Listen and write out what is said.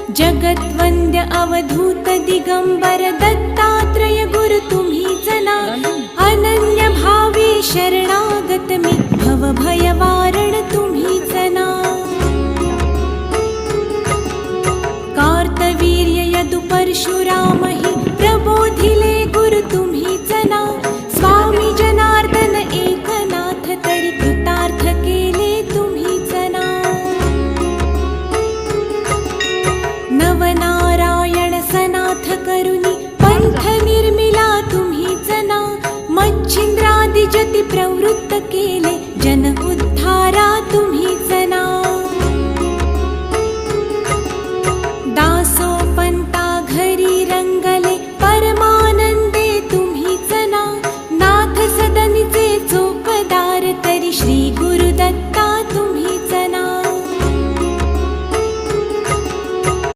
जगत्वंद्य अवधूत दिगंबर दत्तात्रय गुरु तुम्हीच ना. अनन्य भावे शरणागत मी भव भय वारण तुम्हीच ना. कार्तवीर्य यदु परशुराम हि प्रबोधिले गुरु तुम्हीच ना. स्वामी जनार्दन एकनाथ तरी कृतार्थ केले तुम्हीच ना. नवनारायण सनाथ करुणी पंथ निर्मिला तुम्हीच ना. मच्छिंद्रादि जति प्रवृत्त केले